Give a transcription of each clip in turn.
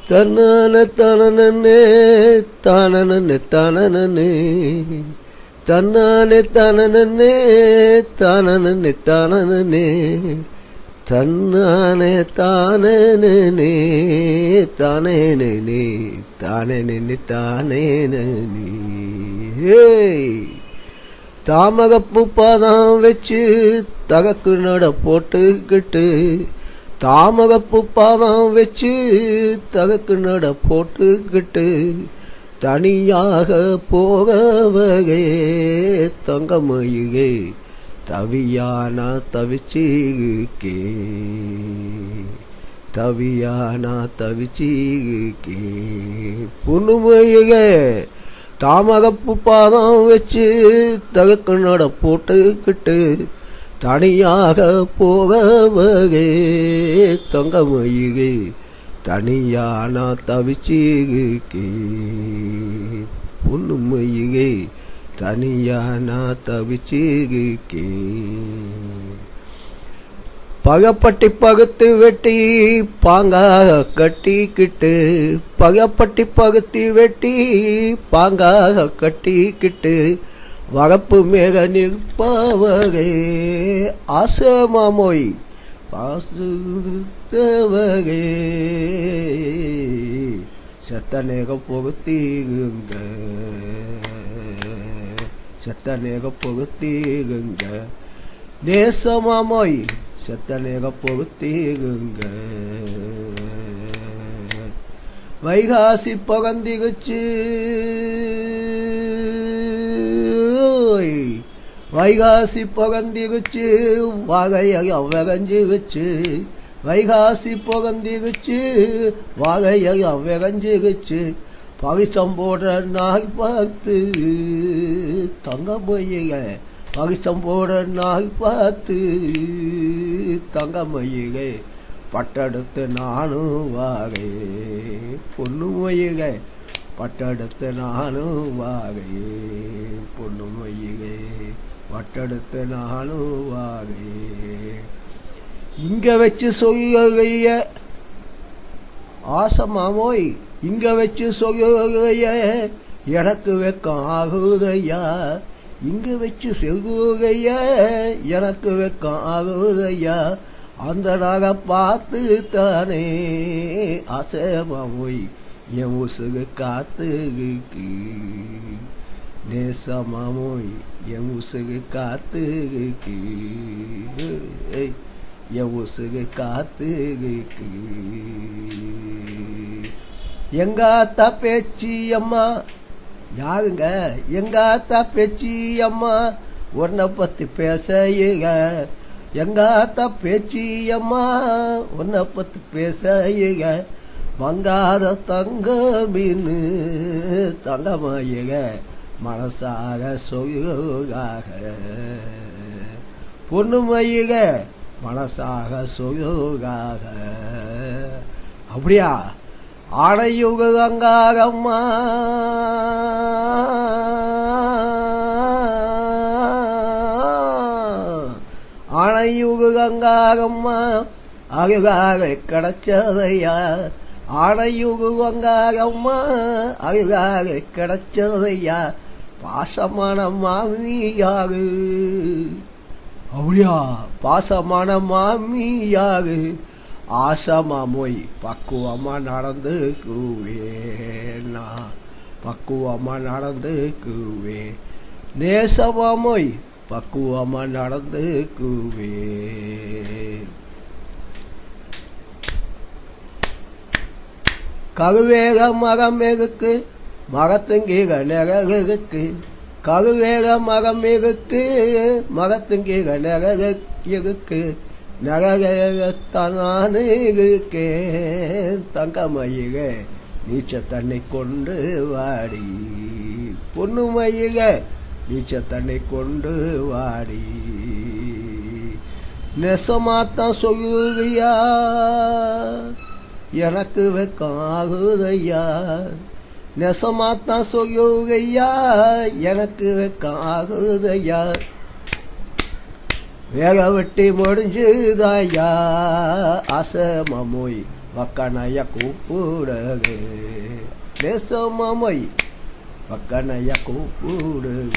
தன்னே தனனே தானனே தானனே தன்னானே தனனே தானனே தானனே தன்னானே தானே தானே தானே தானே தாமகப்பு பாதம் வச்சு தகக்கு நட போட்டுக்கிட்டு தாமகப்பு பாதம் வச்சு தகக்கு நட போட்டுக்கிட்டு தனியாக போக வகை தங்கமயிகே தவியானா தவிச்சிகே தவியானா தவிச்சிகே புண்ணுமயிகே தாமகப்பு பாதம் வச்சு தகக்கு நட போட்டுக்கிட்டு தனியாக போக வகை தங்கமயிகே தனியானா தவிச்சிகே பொண்ணுமயிகே தனியானா தவிச்சிகே பகப்பட்டி பகுத்து வெட்டி பாங்காக கட்டிக்கிட்டு பகப்பட்டி பகுத்தி வெட்டி பாங்காக கட்டிக்கிட்டு வகப்பு மேக நிற்பவகை ஆசமாமோய் பாசுவகை சத்தநேக புகுத்தீகுங்க சத்தநேக புகுத்தீகுங்க நேசமாமோய் சத்தநேக புகுத்தீகுங்க வைகாசி பகந்திகுச்சு வைகாசி பகந்திகுச்சு வாகையாக வெகஞ்சிகுச்சு வைகாசி பகந்திகுச்சு வாகையாக வெகஞ்சிகுச்சு பகிசம் போடுற நாய் பார்த்து தங்கமயிக பகிசம் போடுற நாய் பார்த்து தங்கமயிகை பட்டெடுத்து நானும் வாகை பொண்ணுமயிகை பட்டெடுத்து நானும் வாகை பொண்ணுமயிகை பட்டெடுத்து நானும் வாகை இங்க வச்சு சொகைய ஆசமாமோய் இங்க வச்சு சொகைய எனக்கு வெக்கம் ஆகுதையா இங்க வச்சு செகுகைய எனக்கு வெக்கம் ஆகுதையா அந்த நாக பார்த்து தானே ஆசமாமோய் என் உசுகு காத்துக்கு நேசமாமோய் என் உசுகு காத்துக்கு என் உசுகு காத்துக்கு எங்காத்தா பேச்சி அம்மா யாருங்க எங்காத்தா பேச்சி அம்மா உன்னை பத்தி பேசையுக எங்காத்தா பேச்சி அம்மா உன்னை பத்தி பேசையுக மங்காத தங்க மீன் தங்கமயிக மனசாக சொயாக பொண்ணுமயிக மனசாக சொயாக அப்படியா ஆடையுக கங்காகம்மா ஆணையுக கங்காகம்மா அகுகாக கிடைச்சதையா ஆணையுக கங்காகம்மா அகுகாக கிடைச்சதையா பாசமான மாமியாகு அப்படியா பாசமான மாமியாகு ஆசமாமோய் பக்குவமா நடந்துக்குவேனா பக்குவமா நடந்துக்குவே நேசமாமோய் பக்குவமா நடந்துக்குவே ககுவேக மகமேகுக்கு மகத்துங்கீக நெககுக்கு ககுவேக மகமேகுக்கு மகத்துங்கீக நெககுக்கு நககத்தானே தங்கமயிக நீச்ச தண்ணி கொண்டு வாடி பொண்ணுமயிக நீச்ச தண்ணி கொண்டு வாடி நெசமாத்தான் சொல்லுகையா எனக்கு வெக்கம் ஆகுதையா நெசமாத்தான் சொல்லுகையா எனக்கு வெக்கம் ஆகுதையா வேக வெட்டி முடிஞ்சுதாயா ஆசமாமோய் வக்கனைய கூப்பிடுக நேசமாமொய் வக்கனைய கூப்பிடுக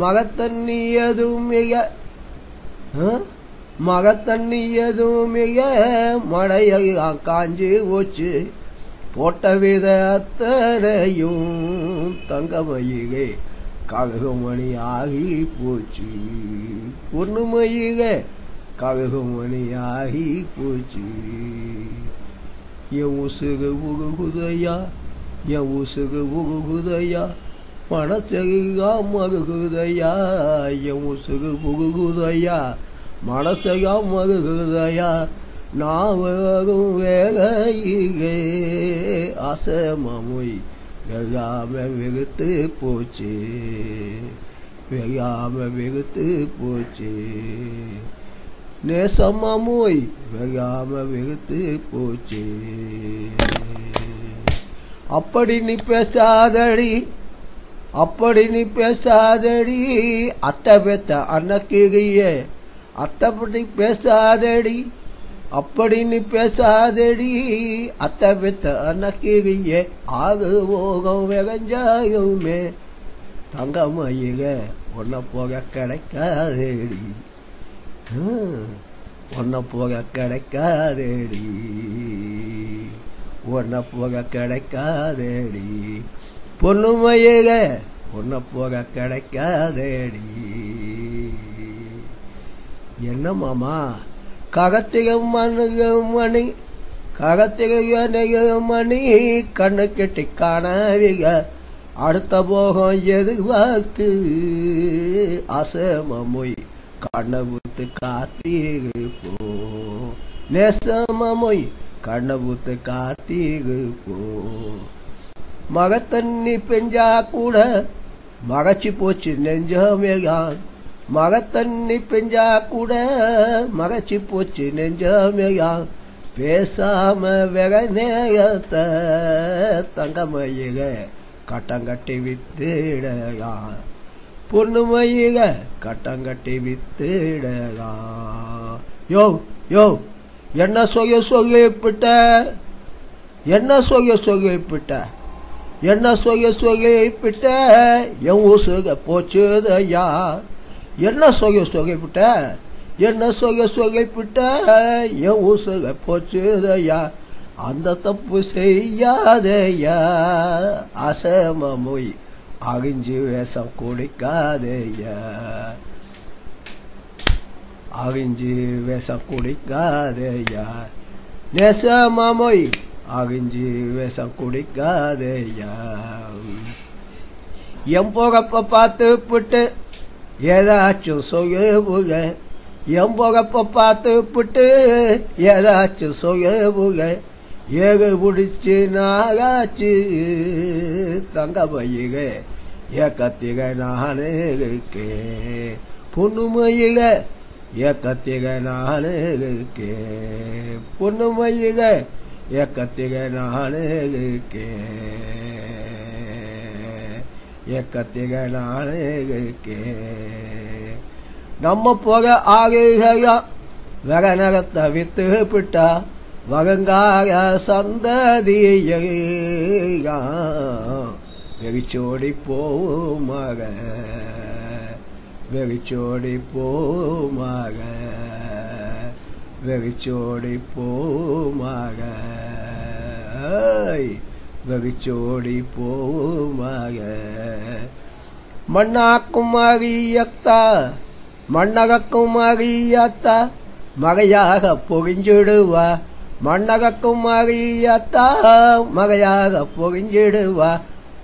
மகத்தண்ணியதும் மிக மகத்தண்ணியதும் மிக மழைய காஞ்சி போச்சு போட்ட வித அத்தனையும் தங்கமயிகை கழுகுமணி ஆகி போச்சு பொண்ணுமயிகை கழுகுமணி ஆகி போச்சு என் உசுகு உகுகுதையா என் உசுகு உகுகுதையா மனசையா மகுகுதையா என் உசுகு உகுகுதையா மனசையா மகுகுதையா நாவகும் வேகையே அசமமொய் வெகாம வெகுத்து போச்சு வெகாம வெகுத்து போச்சு நேசமாமொய் வெகாம வெகுத்து போச்சு அப்படி நீ பேசாதடி அப்படி நீ பேசாதடி அத்தை பெத்த அன்னக்கிகையே அத்தைப்படி பேசாதடி அப்படி நீ பேசாதடி அத்தை பெத்த அன்னக்கிகையே ஆகு போகம் வெகஞ்சாயுமே தங்கமயிக ஒன்ன போக கிடைக்காதேடி ஒன்ன போக கிடைக்காதேடி ஒன்ன போக கிடைக்காதேடி பொண்ணுமயிக ஒன்ன போக கிடைக்காதேடி என்ன மாமா ககத்திகம் மணி ககத்திகம் மணி கண்ணு கெட்டி காணவிக அடுத்த போகம் எதிர்பார்த்து அசமமொய் கண்ணை பூத்து காத்தீகு போ நேசமமொய் கண்ணை பூத்து காத்தீகு போ மகத்தண்ணி பெஞ்சா கூட மகச்சி போச்சு நெஞ்சமேயான் மகத்தண்ணி பெஞ்சா கூட மகச்சி போச்சு நெஞ்சமேயான் பேசாம வெக நேயத்தை தங்கமயிக கட்டங்கட்டி வித்துடகான் பொண்ணுமயிக கட்டங்கட்டி வித்துடகான் யோ யோ என்ன சொகிப்பிட்ட என்ன சொகிப்பிட்ட என்ன சொகிப்பிட்ட என் உசுக போச்சுதையா என்ன சொகிப்பிட்ட என்ன சொகிப்பிட்ட என் உசுக போச்சுதையா அந்த தப்பு செய்யாதையா அசமமொய் அகிஞ்சு வேஷம் குடிக்காதையா அகிஞ்சு வேஷம் குடிக்காதையா நேசமமொய் அகிஞ்சு வேஷம் குடிக்காதையா என் போகப்ப பார்த்து புட்டு ஏதாச்சும் சொகுக என் போகப்ப பார்த்து புட்டு ஏதாச்சும் சொகுக ஏகு பிடிச்சு நாகாச்சு தங்கமயிக ஏக்கத்திக நானுக்கே பொண்ணுமயிக ஏக்கத்திக நானுக்கே பொண்ணுமயிக ஏக்கத்திக நானுக்கே ஏக்கத்திக நானுக்கே நம்ம போக ஆகையா வெக நகத்தை வித்து பிட்டா வகங்காய சந்ததியா வெறிச்சோடி போமாக வெறிச்சோடி போமாக வெறிச்சோடி போமாக வெறிச்சோடி போமாக மண்ணாக்கும் அகியத்தா மண்ணகக்கும் அகியத்தா மகையாக பொகிஞ்சிடுவா மண்ணகக்கும் அகியத்தா மகையாக பொகிஞ்சிடுவா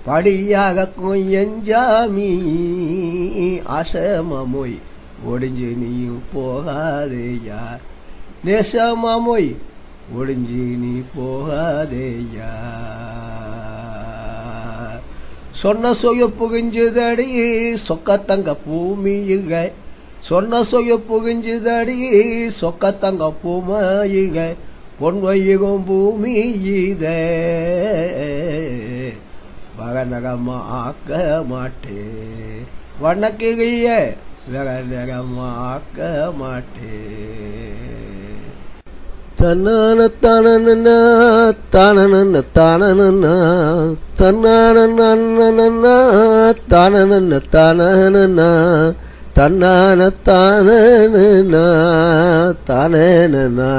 படியாக எஞ்சாமி அசமமொய் ஒடிஞ்சு நீயும் போகாதேயா நேசமமொய் ஒடிஞ்சு நீ போகாதேயா சொன்ன சொய புகிஞ்சுதடி சொக்கத்தங்க பூமியுக சொன்ன சொய புகிஞ்சுதடி சொக்கத்தங்க பூமையுக பொன்வையுகும் பூமி இதே வகநகமா ஆக்க மாட்டே வண்ணக்கிகைய வகநகமா ஆக்க மாட்டே தன்னான தானனா தானன தானனா தன்னான தானன தானனா தன்னான தானனா தானனா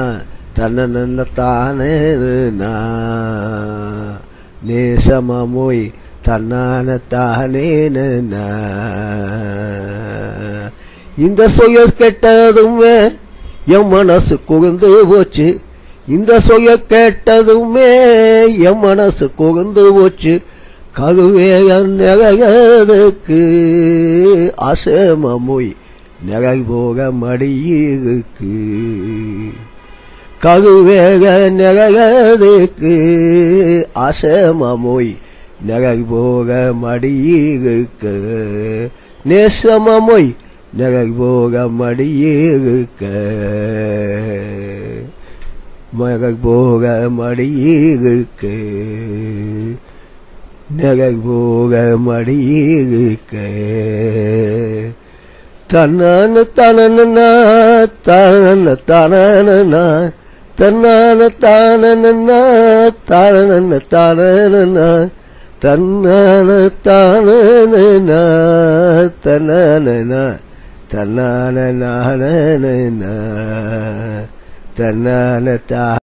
தன்னன தானனா நேசமமோய் தன்னான தானேனா இந்த சொய கெட்டதுமே என் மனசு குகந்து போச்சு. இந்த சொய கேட்டதுமே என் மனசு குகந்து போச்சு. ககுவேக நெகையதுக்கு அசமமொய் நெகை போக மடியுக்கு. ககுவேக நெகையதுக்கு அசமமொய் நெகை போக மடியுக்கு. நேசமமொய் நெகை போக மடியுக்க. நெகை போக மடியுக்க. நெகை போக மடியுக்க. தன்னான தானனா தானன தானனா தன்னான தானனா தானன தானனா தன்னான தானனா தன்னான தன்னான தன்னான தா